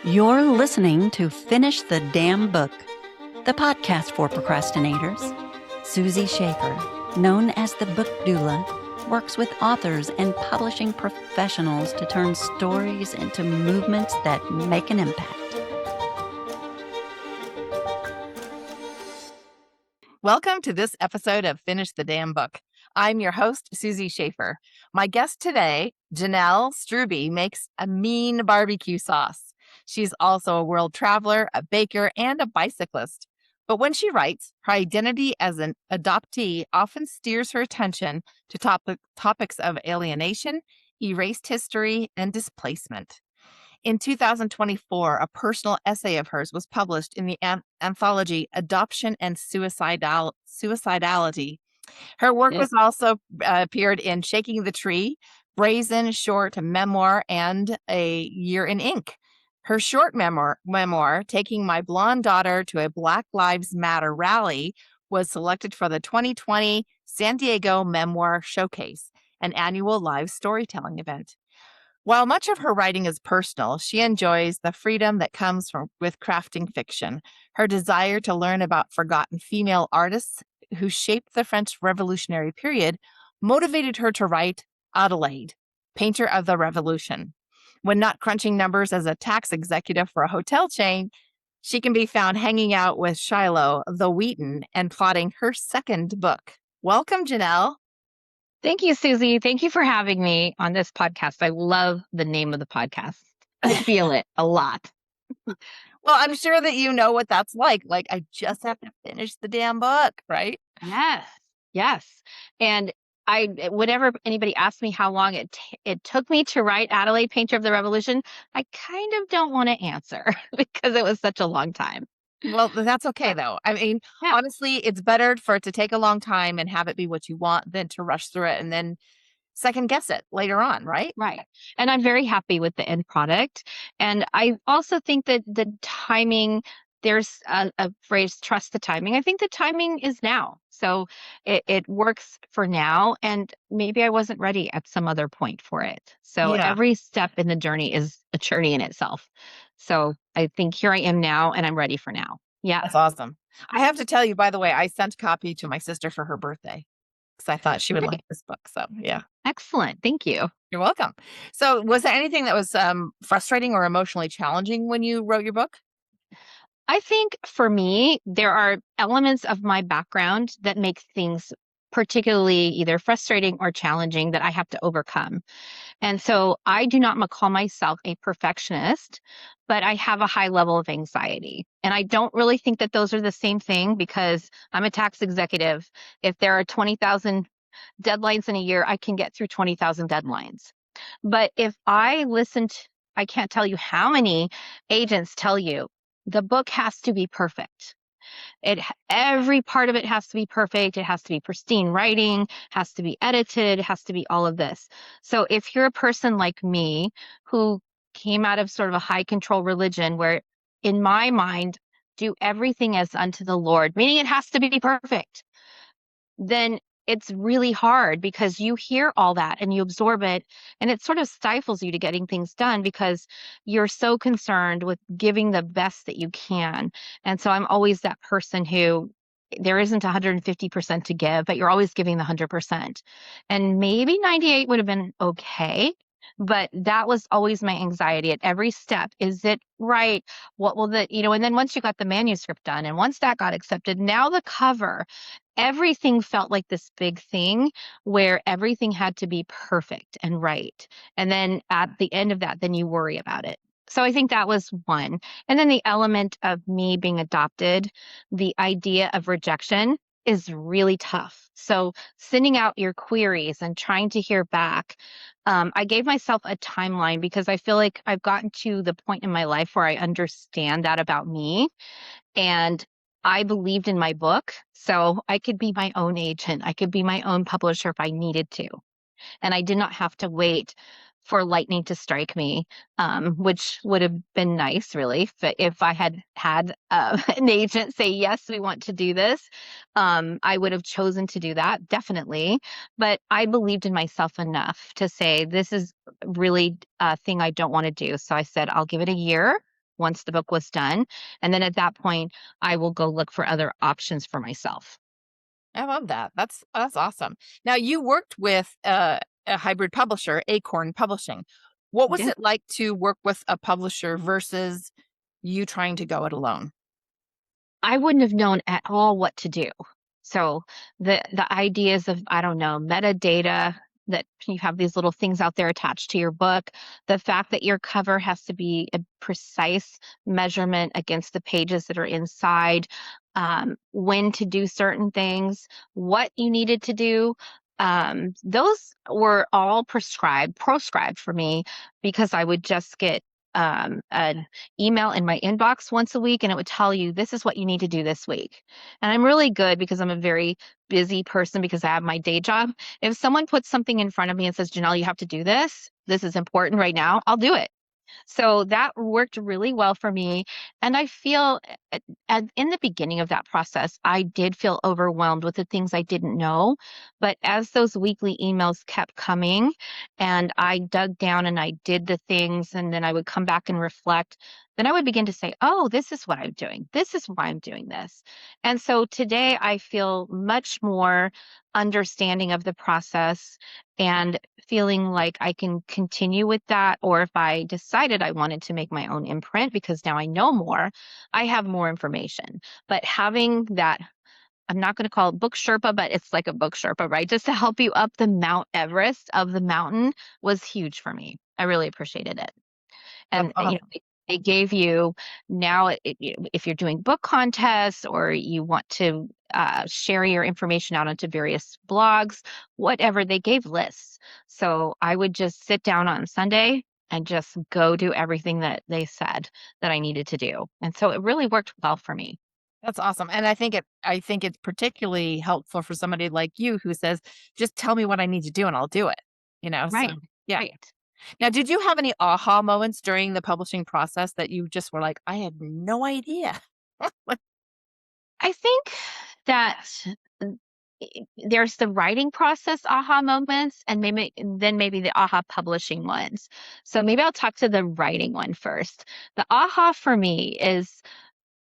You're listening to Finish the Damn Book, the podcast for procrastinators. Susie Schaefer, known as the Book Doula, works with authors and publishing professionals to turn stories into movements that make an impact. Welcome to this episode of Finish the Damn Book. I'm your host, Susie Schaefer. My guest today, Janelle Strube, makes a mean barbecue sauce. She's also a world traveler, a baker, and a bicyclist. But when she writes, her identity as an adoptee often steers her attention to topics of alienation, erased history, and displacement. In 2024, a personal essay of hers was published in the anthology Adoption and Suicidality. Her work was also appeared in Shaking the Tree, Brazen Short Memoir, and A Year in Ink. Her short memoir, Taking My Blonde Daughter to a Black Lives Matter Rally, was selected for the 2020 San Diego Memoir Showcase, an annual live storytelling event. While much of her writing is personal, she enjoys the freedom that comes with crafting fiction. Her desire to learn about forgotten female artists who shaped the French Revolutionary period motivated her to write Adelaide, Painter of the Revolution. When not crunching numbers as a tax executive for a hotel chain, she can be found hanging out with Shiloh, the Wheaton, and plotting her second book. Welcome, Janelle. Thank you, Susie. Thank you for having me on this podcast. I love the name of the podcast. I feel it a lot. Well, I'm sure that you know what that's like. Like, I just have to finish the damn book, right? Yes. And whenever anybody asks me how long it took me to write Adelaide, Painter of the Revolution, I kind of don't want to answer because it was such a long time. Well, that's okay, though. I mean, honestly, it's better for it to take a long time and have it be what you want than to rush through it and then second guess it later on, right? Right. And I'm very happy with the end product. And I also think that the timing, there's a phrase, trust the timing. I think the timing is now. So it works for now. And maybe I wasn't ready at some other point for it. So every step in the journey is a journey in itself. So I think here I am now and I'm ready for now. Yeah. That's awesome. I have to tell you, by the way, I sent a copy to my sister for her birthday because I thought she would like this book. So, yeah. Excellent. Thank you. You're welcome. So was there anything that was frustrating or emotionally challenging when you wrote your book? I think for me, there are elements of my background that make things particularly either frustrating or challenging that I have to overcome. And so I do not call myself a perfectionist, but I have a high level of anxiety. And I don't really think that those are the same thing because I'm a tax executive. If there are 20,000 deadlines in a year, I can get through 20,000 deadlines. But if I I can't tell you how many agents tell you the book has to be perfect. Every part of it has to be perfect. It has to be pristine writing, has to be edited, has to be all of this. So if you're a person like me who came out of sort of a high control religion where in my mind, do everything as unto the Lord, meaning it has to be perfect, then it's really hard because you hear all that and you absorb it and it sort of stifles you to getting things done because you're so concerned with giving the best that you can. And so I'm always that person who there isn't 150% to give, but you're always giving the 100%. And maybe 98 would have been okay. But that was always my anxiety at every step. Is it right? What will and then once you got the manuscript done and once that got accepted, now the cover, everything felt like this big thing where everything had to be perfect and right. And then at the end of that, then you worry about it. So I think that was one. And then the element of me being adopted, the idea of rejection is really tough. So sending out your queries and trying to hear back, I gave myself a timeline because I feel like I've gotten to the point in my life where I understand that about me. And I believed in my book, so I could be my own agent. I could be my own publisher if I needed to. And I did not have to wait for lightning to strike me, which would have been nice, really, if I had an agent say, yes, we want to do this. I would have chosen to do that, definitely. But I believed in myself enough to say, this is really a thing I don't want to do. So I said, I'll give it a year. once the book was done. And then at that point, I will go look for other options for myself. I love that. That's awesome. Now, you worked with a hybrid publisher, Acorn Publishing. What was Yeah. it like to work with a publisher versus you trying to go it alone? I wouldn't have known at all what to do. So the ideas of, I don't know, metadata, that you have these little things out there attached to your book, the fact that your cover has to be a precise measurement against the pages that are inside, when to do certain things, what you needed to do. Those were all proscribed for me, because I would just get an email in my inbox once a week, and it would tell you, this is what you need to do this week. And I'm really good, because I'm a very busy person, because I have my day job. If someone puts something in front of me and says, Janelle, you have to do this, this is important right now, I'll do it. So that worked really well for me. And I feel in the beginning of that process, I did feel overwhelmed with the things I didn't know. But as those weekly emails kept coming and I dug down and I did the things, and then I would come back and reflect, then I would begin to say, oh, this is what I'm doing. This is why I'm doing this. And so today I feel much more understanding of the process and feeling like I can continue with that. Or if I decided I wanted to make my own imprint, because now I know more, I have more information. But having that, I'm not going to call it book Sherpa, but it's like a book Sherpa, right? Just to help you up the Mount Everest of the mountain was huge for me. I really appreciated it. That's And awesome. they gave you now, if you're doing book contests or you want to share your information out onto various blogs, whatever, they gave lists. So I would just sit down on Sunday and just go do everything that they said that I needed to do. And so it really worked well for me. That's awesome. And I think it's particularly helpful for somebody like you who says, just tell me what I need to do and I'll do it. So Right. yeah. Right. Now, did you have any aha moments during the publishing process that you just were like, I had no idea? I think that there's the writing process aha moments, and maybe the aha publishing ones. So maybe I'll talk to the writing one first. The aha for me is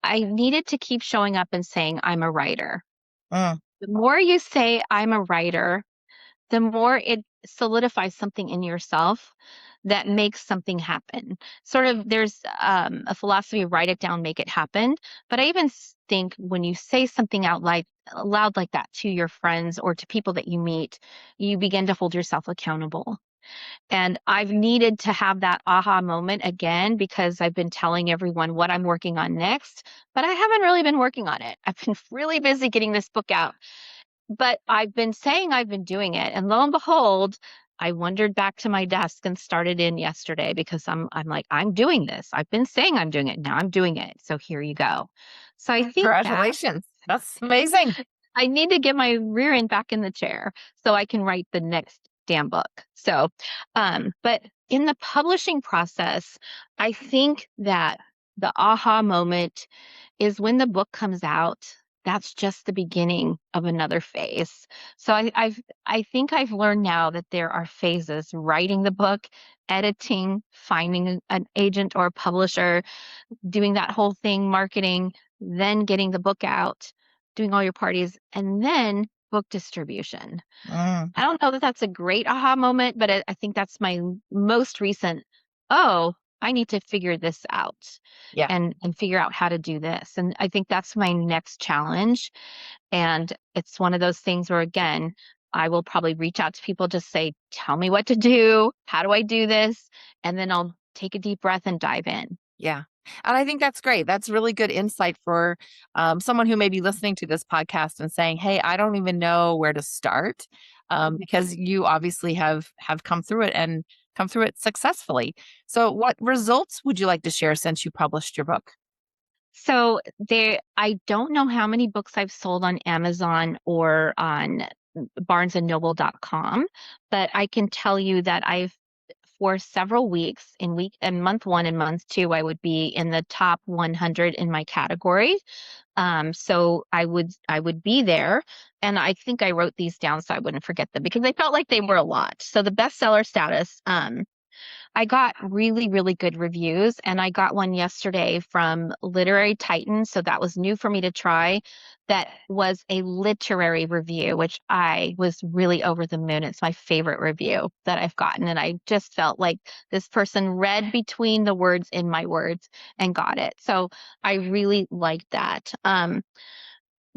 I needed to keep showing up and saying I'm a writer. Mm, The more you say I'm a writer, the more it solidifies something in yourself that makes something happen. Sort of, there's a philosophy of write it down, make it happen. But I even think when you say something loud like that to your friends or to people that you meet, you begin to hold yourself accountable. And I've needed to have that aha moment again, because I've been telling everyone what I'm working on next, but I haven't really been working on it. I've been really busy getting this book out, but I've been saying I've been doing it, and lo and behold, I wandered back to my desk and started in yesterday, because I'm like, I'm doing this. I've been saying I'm doing it. Now I'm doing it. So here you go. So I think that congratulations. That's amazing. I need to get my rear end back in the chair so I can write the next damn book. So, but in the publishing process, I think that the aha moment is when the book comes out. That's just the beginning of another phase. So I think I've learned now that there are phases: writing the book, editing, finding an agent or a publisher, doing that whole thing, marketing, then getting the book out, doing all your parties, and then book distribution. Mm, I don't know that that's a great aha moment, but I think that's my most recent, oh, I need to figure this out yeah. and figure out how to do this. And I think that's my next challenge. And it's one of those things where, again, I will probably reach out to people, just say, tell me what to do. How do I do this? And then I'll take a deep breath and dive in. Yeah. And I think that's great. That's really good insight for someone who may be listening to this podcast and saying, hey, I don't even know where to start, because you obviously have come through it and come through it successfully. So what results would you like to share since you published your book? So I don't know how many books I've sold on Amazon or on barnesandnoble.com, but I can tell you that for several weeks in month 1 and month 2, I would be in the top 100 in my category. So I would be there, and I think I wrote these down so I wouldn't forget them, because I felt like they were a lot. So the bestseller status, I got really, really good reviews, and I got one yesterday from Literary Titan. So that was new for me to try. That was a literary review, which I was really over the moon. It's my favorite review that I've gotten. And I just felt like this person read between the words in my words and got it. So I really liked that.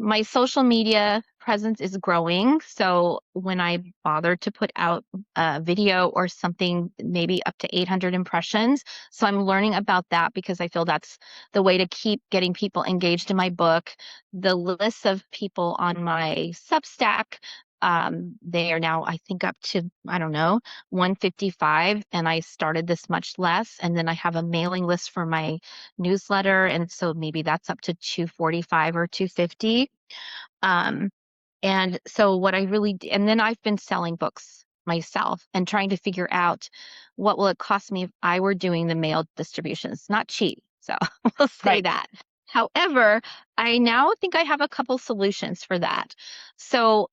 My social media presence is growing. So when I bother to put out a video or something, maybe up to 800 impressions. So I'm learning about that because I feel that's the way to keep getting people engaged in my book. The list of people on my Substack, they are now, I think, up to, I don't know, 155. And I started this much less. And then I have a mailing list for my newsletter. And so maybe that's up to 245 or 250. Um, and so what I really and then I've been selling books myself and trying to figure out what will it cost me if I were doing the mail distributions. Not cheap. So we'll say Right. that. However, I now think I have a couple solutions for that. So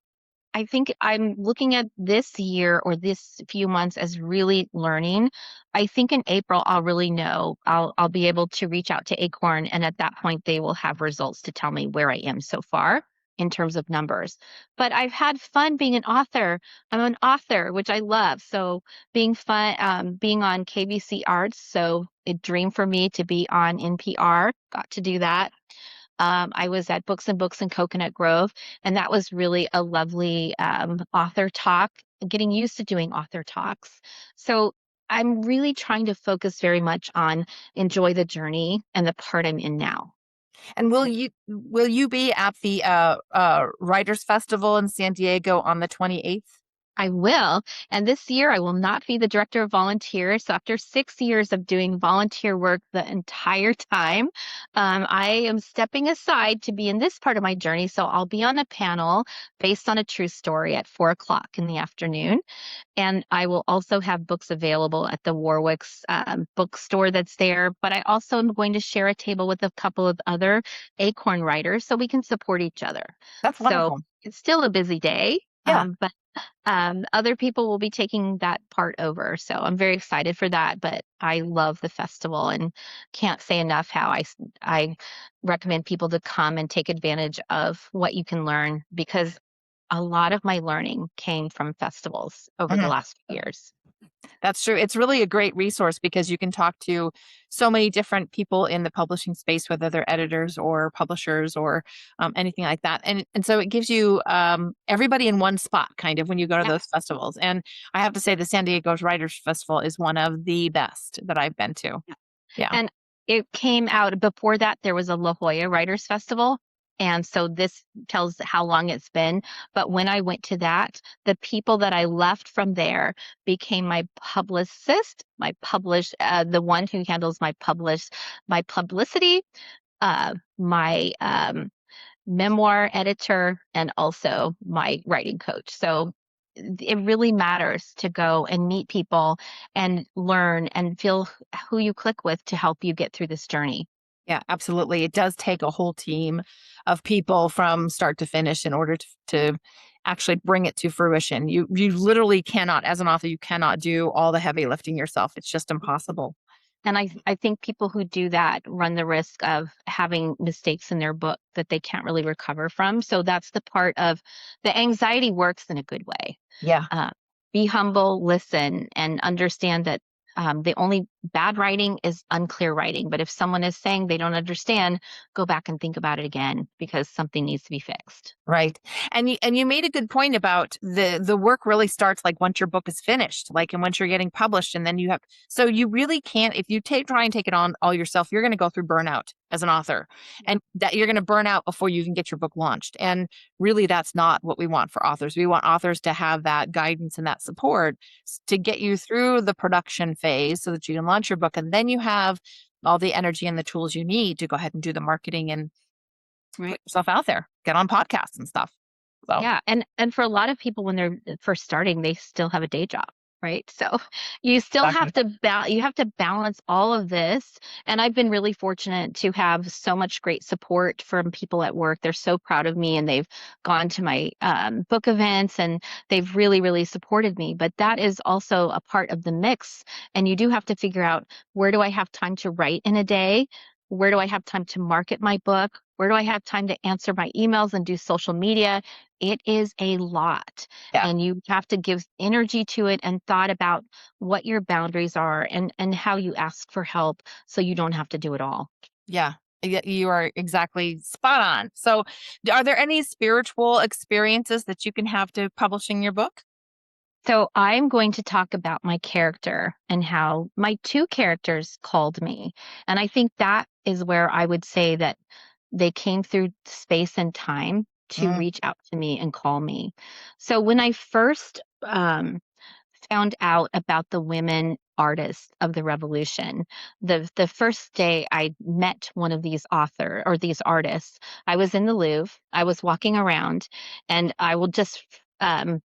I think I'm looking at this year or this few months as really learning. I think in April I'll really know. I'll be able to reach out to Acorn, and at that point they will have results to tell me where I am so far in terms of numbers. But I've had fun being an author. I'm an author, which I love. So being on KBC Arts. So a dream for me to be on NPR. Got to do that. I was at Books and Books in Coconut Grove, and that was really a lovely author talk, getting used to doing author talks. So I'm really trying to focus very much on enjoy the journey and the part I'm in now. And will you be at the Writers Festival in San Diego on the 28th? I will. And this year, I will not be the director of volunteers. So after 6 years of doing volunteer work the entire time, I am stepping aside to be in this part of my journey. So I'll be on a panel based on a true story at 4 o'clock in the afternoon. And I will also have books available at the Warwick's bookstore that's there. But I also am going to share a table with a couple of other Acorn writers so we can support each other. That's So wonderful. it's still a busy day. Yeah. But other people will be taking that part over. So I'm very excited for that. But I love the festival and can't say enough how I recommend people to come and take advantage of what you can learn, because a lot of my learning came from festivals over the Mhm. last few years. That's true. It's really a great resource because you can talk to so many different people in the publishing space, whether they're editors or publishers or anything like that. And so it gives you everybody in one spot, kind of, when you go to Yeah. those festivals. And I have to say, the San Diego Writers Festival is one of the best that I've been to. Yeah. And it came out before that, there was a La Jolla Writers Festival. And so this tells how long it's been. But when I went to that, the people that I left from there became my publicist, the one who handles my publicity, my memoir editor, and also my writing coach. So it really matters to go and meet people and learn and feel who you click with to help you get through this journey. Yeah, absolutely. It does take a whole team of people from start to finish in order to actually bring it to fruition. You literally cannot, as an author, you cannot do all the heavy lifting yourself. It's just impossible. And I think people who do that run the risk of having mistakes in their book that they can't really recover from. So that's the part of the anxiety works in a good way. Yeah. Be humble, listen, and understand that the only bad writing is unclear writing. But if someone is saying they don't understand, go back and think about it again, because something needs to be fixed. Right. And you made a good point about the work really starts like once your book is finished, like, and once you're getting published, and then so you really can't, if you try and take it on all yourself, you're going to go through burnout as an author, and that you're going to burn out before you even get your book launched. And really, that's not what we want for authors. We want authors to have that guidance and that support to get you through the production phase so that you can launch your book. And then you have all the energy and the tools you need to go ahead and do the marketing and put yourself out there, get on podcasts and stuff. So Yeah. And for a lot of people, when they're first starting, they still have a day job, right? So you still have to you have to balance all of this. And I've been really fortunate to have so much great support from people at work. They're so proud of me, and they've gone to my book events, and they've really, really supported me. But that is also a part of the mix. And you do have to figure out, where do I have time to write in a day? Where do I have time to market my book? Where do I have time to answer my emails and do social media? It is a lot. Yeah. And you have to give energy to it and thought about what your boundaries are, and how you ask for help, so you don't have to do it all. Yeah. You are exactly spot on. So, are there any spiritual experiences that you can have to publishing your book? So I'm going to talk about my character and how my two characters called me. And I think that is where I would say that they came through space and time to Mm. reach out to me and call me. So when I first found out about the women artists of the revolution, the first day I met one of these these artists, I was in the Louvre. I was walking around, and I will just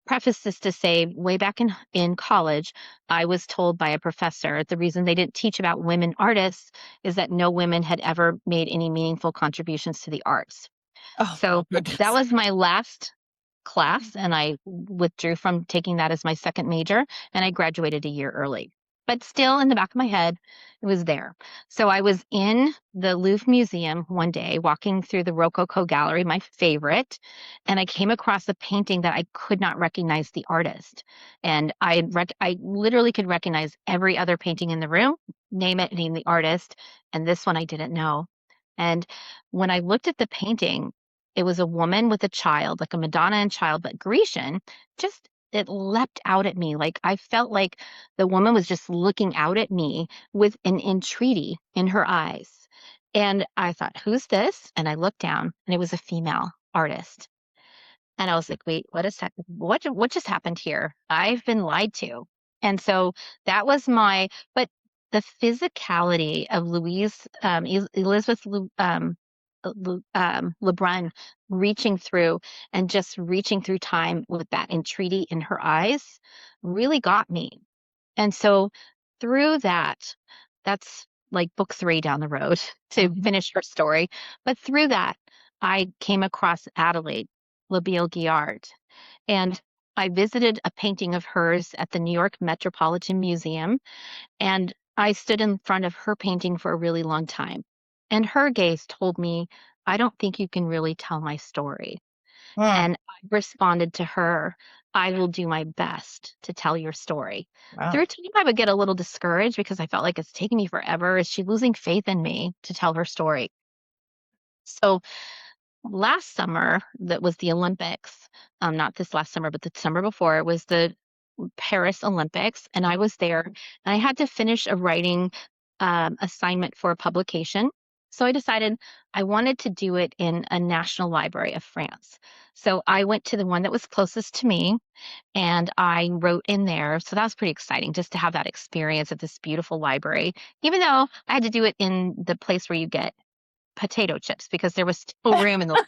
preface this to say, way back in college, I was told by a professor the reason they didn't teach about women artists is that no women had ever made any meaningful contributions to the arts. Oh, So goodness. that was my last class, and I withdrew from taking that as my second major, and I graduated a year early. But still, in the back of my head, it was there. So I was in the Louvre Museum one day, walking through the Rococo Gallery, my favorite, and I came across a painting that I could not recognize the artist. And I literally could recognize every other painting in the room, name it, name the artist, and this one I didn't know. And when I looked at the painting, it was a woman with a child, like a Madonna and child, but Grecian. Just it leapt out at me. Like, I felt like the woman was just looking out at me with an entreaty in her eyes. And I thought, who's this? And I looked down, and it was a female artist. And I was like, wait, what just happened here? I've been lied to. And so that was but the physicality of Elizabeth LeBrun reaching through, and just reaching through time with that entreaty in her eyes, really got me. And so through that, that's like book 3 down the road to finish her story. But through that, I came across Adelaide Labille Guillard, and I visited a painting of hers at the New York Metropolitan Museum, and I stood in front of her painting for a really long time. And her gaze told me, I don't think you can really tell my story. And I responded to her, I will do my best to tell your story. Wow. Through time, I would get a little discouraged because I felt like it's taking me forever. Is she losing faith in me to tell her story? So last summer, that was the Olympics. Not this last summer, but the summer before, it was the Paris Olympics, and I was there, and I had to finish a writing assignment for a publication. So I decided I wanted to do it in a national library of France. So I went to the one that was closest to me, and I wrote in there. So that was pretty exciting, just to have that experience at this beautiful library, even though I had to do it in the place where you get potato chips, because there was still room in the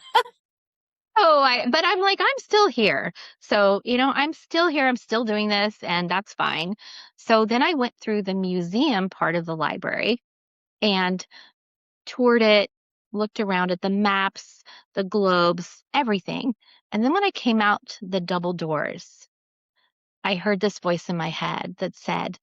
but I'm like, I'm still here. So, I'm still here. I'm still doing this, and that's fine. So then I went through the museum part of the library and toured it, looked around at the maps, the globes, everything. And then when I came out the double doors, I heard this voice in my head that said,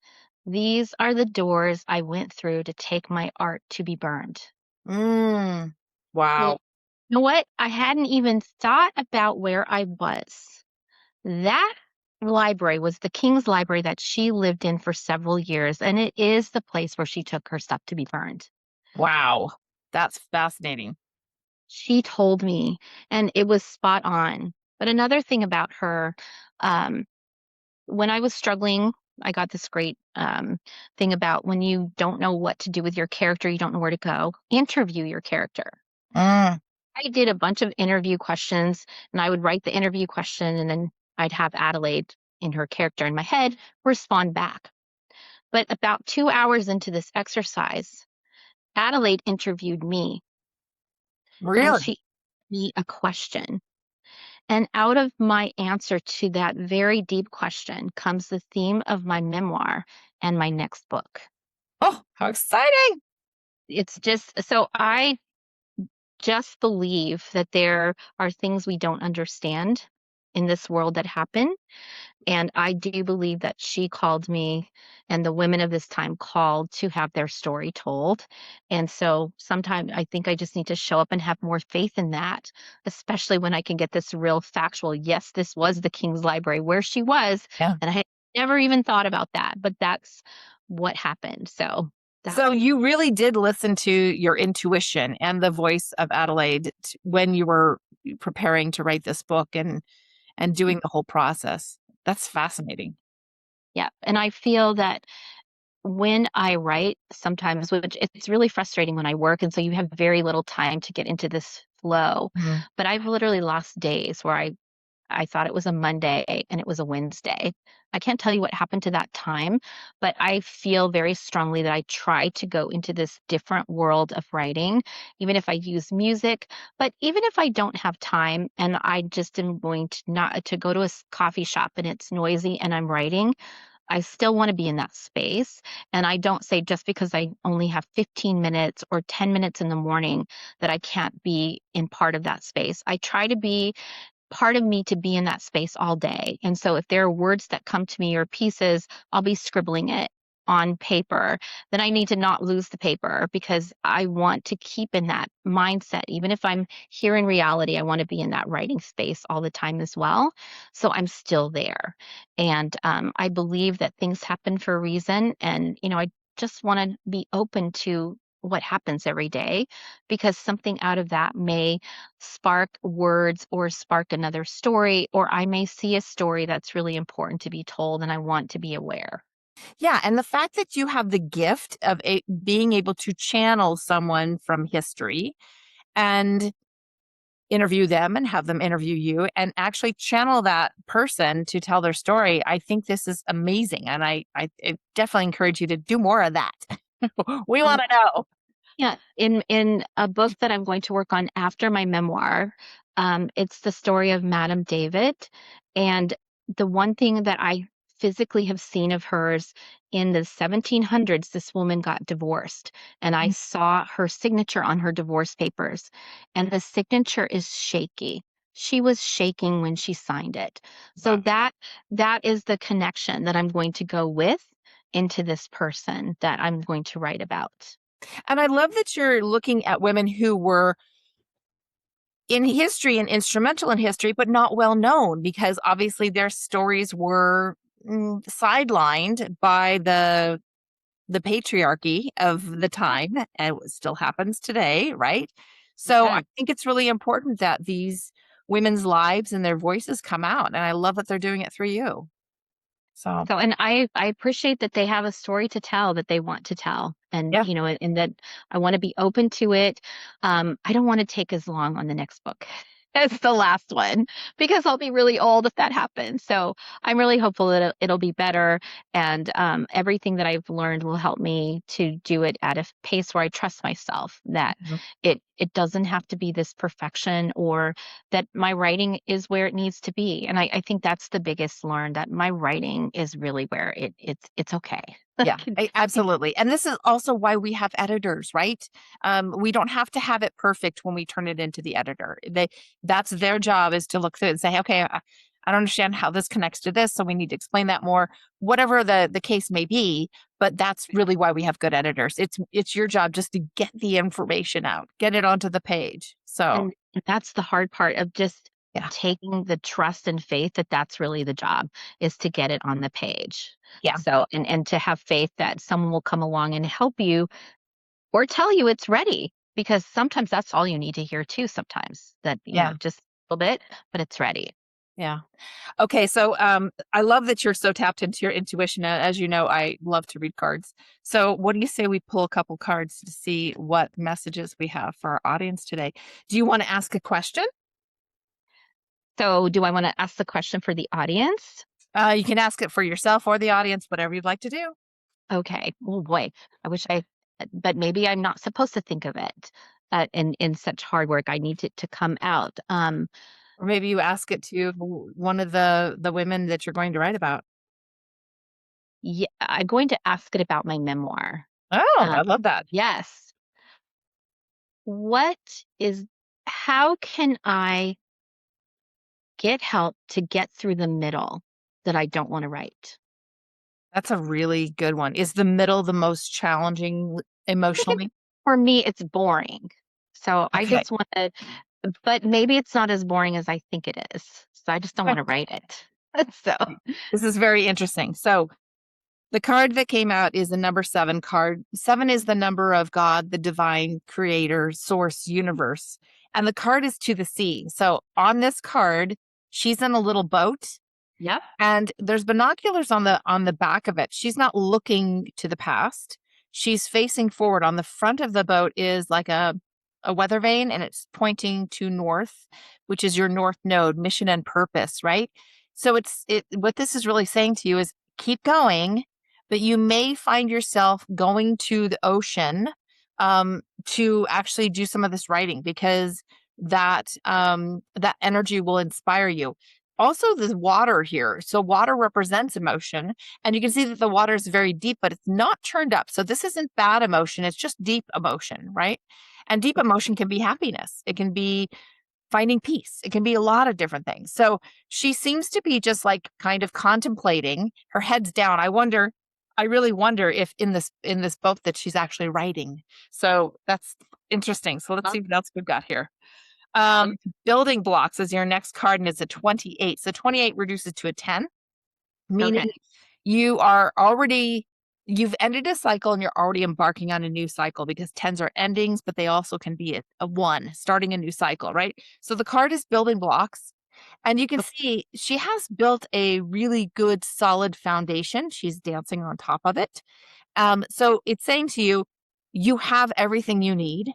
these are the doors I went through to take my art to be burned. Wow. Well, you know what? I hadn't even thought about where I was. That library was the King's library that she lived in for several years, and it is the place where she took her stuff to be burned. Wow. That's fascinating. She told me, and it was spot on. But another thing about her, um, when I was struggling, I got this great thing about, when you don't know what to do with your character, you don't know where to go, interview your character. I did a bunch of interview questions, and I would write the interview question, and then I'd have Adelaide, in her character in my head, respond back. But about 2 hours into this exercise, Adelaide interviewed me, and Really? she asked me a question. And out of my answer to that very deep question comes the theme of my memoir and my next book. Oh, how exciting. It's just so I just believe that there are things we don't understand in this world that happen. And I do believe that she called me and the women of this time called to have their story told. And so sometimes I think I just need to show up and have more faith in that, especially when I can get this real factual, yes, this was the King's Library where she was. Yeah. And I had never even thought about that, but that's what happened. So So that's you really did listen to your intuition and the voice of Adelaide when you were preparing to write this book and doing the whole process. That's fascinating. yeah. And I feel that when I write, sometimes, which it's really frustrating when I work, and so you have very little time to get into this flow. Mhm. But I've literally lost days where I thought it was a Monday and it was a Wednesday. I can't tell you what happened to that time, but I feel very strongly that I try to go into this different world of writing, even if I use music. But even if I don't have time and I just am going to not to go to a coffee shop and it's noisy and I'm writing, I still want to be in that space. And I don't say just because I only have 15 minutes or 10 minutes in the morning that I can't be in part of that space. I try to be part of me to be in that space all day. And so if there are words that come to me or pieces, I'll be scribbling it on paper. Then I need to not lose the paper because I want to keep in that mindset. Even if I'm here in reality, I want to be in that writing space all the time as well. So I'm still there. And I believe that things happen for a reason. And, I just want to be open to what happens every day because something out of that may spark words or spark another story, or I may see a story that's really important to be told and I want to be aware. Yeah, and the fact that you have the gift of being able to channel someone from history and interview them and have them interview you and actually channel that person to tell their story, I think this is amazing. And I definitely encourage you to do more of that. We want to know. Yeah, in a book that I'm going to work on after my memoir, it's the story of Madame David, and the one thing that I physically have seen of hers in the 1700s, this woman got divorced, and I saw her signature on her divorce papers, and the signature is shaky. She was shaking when she signed it. So Wow. that is the connection that I'm going to go with into this person that I'm going to write about. And I love that you're looking at women who were in history and instrumental in history, but not well known because obviously their stories were sidelined by the patriarchy of the time, and it still happens today, right? So I Yeah. think it's really important that these women's lives and their voices come out, and I love that they're doing it through you. So So, and I appreciate that they have a story to tell that they want to tell, and yeah, and that I want to be open to it. I don't want to take as long on the next book as the last one because I'll be really old if that happens. So I'm really hopeful that it'll be better, and everything that I've learned will help me to do it at a pace where I trust myself that mhm, it doesn't have to be this perfection or that my writing is where it needs to be. And I think that's the biggest learn that my writing is really where it's okay. yeah, absolutely. And this is also why we have editors, right? We don't have to have it perfect when we turn it into the editor. That's their job is to look through it and say, okay, I don't understand how this connects to this, so we need to explain that more, whatever the case may be. But that's really why we have good editors. It's your job just to get the information out, get it onto the page. So And that's the hard part of just yeah, taking the trust and faith that that's really the job is to get it on the page. yeah, So and to have faith that someone will come along and help you or tell you it's ready because sometimes that's all you need to hear too sometimes that yeah, just a little bit but it's ready. yeah. Okay, so I love that you're so tapped into your intuition. As you know, I love to read cards. So, what do you say we pull a couple cards to see what messages we have for our audience today? Do you want to ask a question? So do I want to ask the question for the audience? You can ask it for yourself or the audience, whatever you'd like to do. Okay. Oh boy, I wish but maybe I'm not supposed to think of it in such hard work. I need it to come out. Or maybe you ask it to one of the women that you're going to write about. Yeah, I'm going to ask it about my memoir. Oh, Um, I love that. yes. What is, how can I get help to get through the middle that I don't want to write? That's a really good one. Is the middle the most challenging I think emotionally? for me, it's boring. So I Okay. just want to, but maybe it's not as boring as I think it is. So I just don't want to write it. So, This is very interesting. So the card that came out is the number 7 card. 7 is the number of God, the divine creator, source, universe. And the card is to the sea. So on this card, she's in a little boat yep. and there's binoculars on the back of it. She's not looking to the past. She's facing forward. On the front of the boat is like a weather vane and it's pointing to north, which is your north node, mission and purpose, right? So it what this is really saying to you is keep going, but you may find yourself going to the ocean to actually do some of this writing because that energy will inspire you. Also, there's water here. So water represents emotion. And you can see that the water is very deep, but it's not turned up. So this isn't bad emotion. It's just deep emotion, right? And deep emotion can be happiness. It can be finding peace. It can be a lot of different things. So she seems to be just like kind of contemplating, her head's down. I really wonder if in this book that she's actually writing. So that's interesting. So let's see what else we've got here. Um, Building blocks is your next card, and it's a 28. So 28 reduces to a 10, meaning Okay. you are already, you've ended a cycle and you're already embarking on a new cycle because 10s are endings, but they also can be a 1, starting a new cycle, right? So the card is building blocks. And you can see she has built a really good, solid foundation. She's dancing on top of it. So it's saying to you, you have everything you need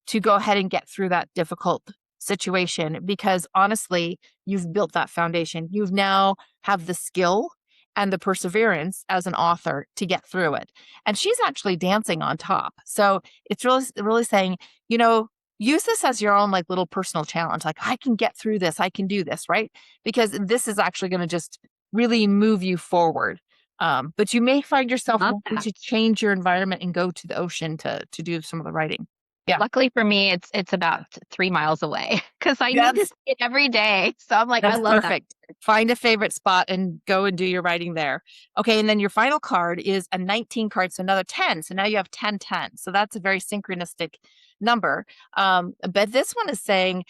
to go ahead and get through that difficult situation because honestly, you've built that foundation. You've now have the skill and the perseverance as an author to get through it. And she's actually dancing on top. So it's really saying, you know, use this as your own like little personal challenge. Like I can get through this. I can do this, right? Because this is actually going to just really move you forward. But you may find yourself Love wanting that. to change your environment and go to the ocean to do some of the writing. Yeah. Luckily for me, it's about 3 miles away because I need to That's see it every day. So I'm like, I that's love that. perfect. Find a favorite spot and go and do your writing there. Okay, and then your final card is a 19 card, so another 10. So now you have 10, 10. So that's a very synchronistic number. But this one is saying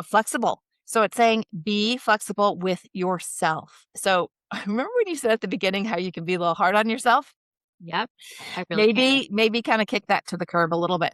flexible. So it's saying be flexible with yourself. So remember when you said at the beginning how you can be a little hard on yourself? Yep. I really can. Maybe kind of kick that to the curb a little bit.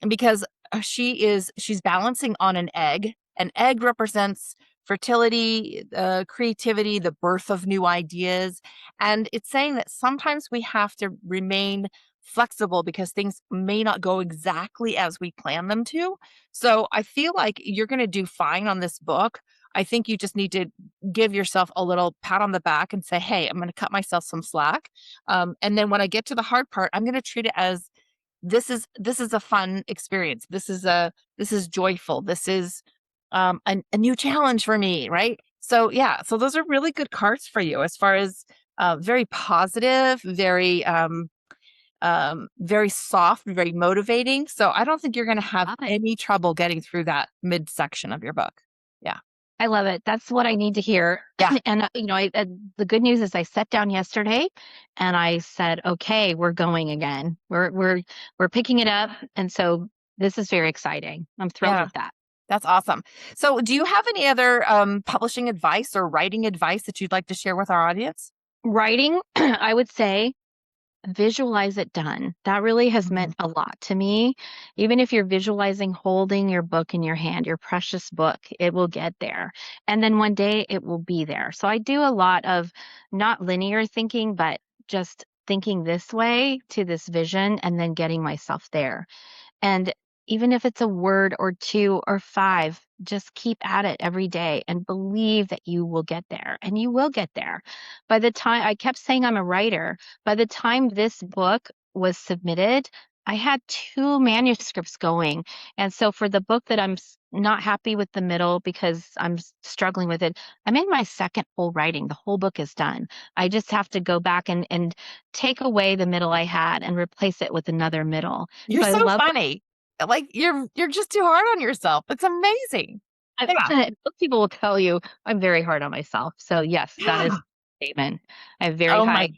And because she's balancing on an egg. An egg represents fertility, creativity, the birth of new ideas. And it's saying that sometimes we have to remain flexible because things may not go exactly as we plan them to. So I feel like you're going to do fine on this book. I think you just need to give yourself a little pat on the back and say, hey, I'm going to cut myself some slack. And then when I get to the hard part, I'm going to treat it as this is a fun experience. This is joyful. This is a new challenge for me, right? So yeah, so those are really good cards for you as far as very positive, very soft, very motivating. So I don't think you're going to have Love it. any trouble getting through that midsection of your book. Yeah. I love it. That's what I need to hear. Yeah. And the good news is I sat down yesterday and I said, "Okay, we're going again. We're picking it up." And so this is very exciting. I'm thrilled Yeah. with that. That's awesome. So do you have any other publishing advice or writing advice that you'd like to share with our audience? Writing, I would say visualize it done. That really has meant a lot to me. Even if you're visualizing holding your book in your hand, your precious book, it will get there. And then one day it will be there. So I do a lot of not linear thinking, but just thinking this way to this vision and then getting myself there. And even if it's a word or 2 or 5, just keep at it every day and believe that you will get there, and you will get there. By the time I kept saying I'm a writer, by the time this book was submitted, I had 2 manuscripts going. And so for the book that I'm not happy with the middle because I'm struggling with it, I'm in my second whole writing. The whole book is done. I just have to go back and take away the middle I had and replace it with another middle. You're So I so love funny. Like you're just too hard on yourself. It's amazing. Yeah. book people will tell you I'm very hard on myself. So yes, that is Yeah. a statement. I have Oh my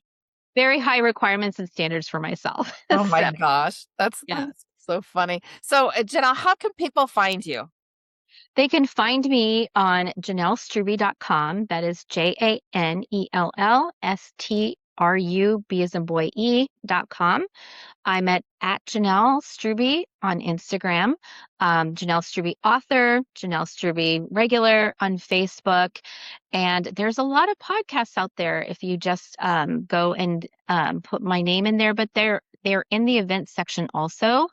very high requirements and standards for myself. oh my So gosh. That's yeah. so funny. So, Janelle, how can people find you? They can find me on janellestrube.com. That is JANELLSTRUB as in boy E.com. I'm at Janelle Strube on Instagram, Janelle Strube author, Janelle Strube regular on Facebook. And there's a lot of podcasts out there if you just go and put my name in there, but they're in the events section also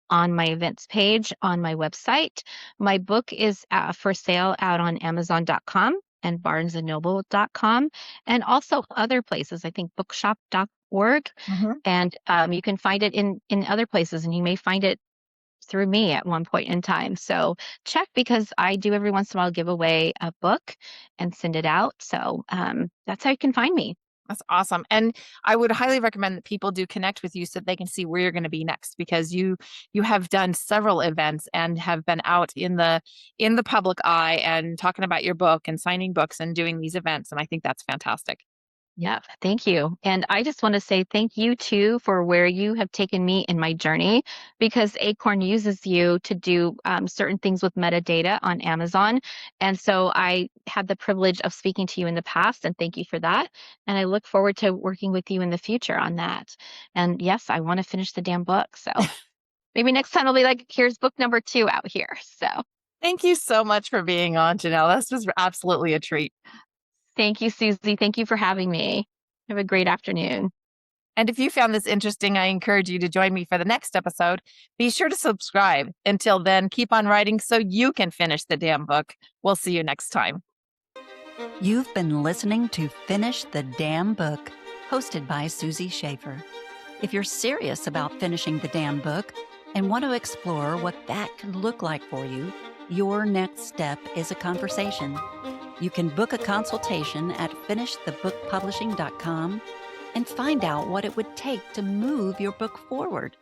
on my events page on my website. My book is for sale out on Amazon.com and barnesandnoble.com and also other places. I think bookshop.org. Mhm. And you can find it in other places, and you may find it through me at one point in time. So check because I do every once in a while give away a book and send it out. So that's how you can find me. That's awesome. And I would highly recommend that people do connect with you so they can see where you're going to be next because you have done several events and have been out in the public eye and talking about your book and signing books and doing these events. And I think that's fantastic. Yeah, thank you. And I just want to say thank you too for where you have taken me in my journey because Acorn uses you to do certain things with metadata on Amazon. And so I had the privilege of speaking to you in the past, and thank you for that. And I look forward to working with you in the future on that. And yes, I want to finish the damn book. So maybe next time I'll be like, here's book number 2 out here. So Thank you so much for being on, Janelle. This was absolutely a treat. thank you, Susie. Thank you for having me. Have a great afternoon. And if you found this interesting, I encourage you to join me for the next episode. Be sure to subscribe. Until then, keep on writing so you can finish the damn book. We'll see you next time. You've been listening to Finish the Damn Book, hosted by Susie Schaefer. If you're serious about finishing the damn book and want to explore what that could look like for you, your next step is a conversation. You can book a consultation at finishthebookpublishing.com and find out what it would take to move your book forward.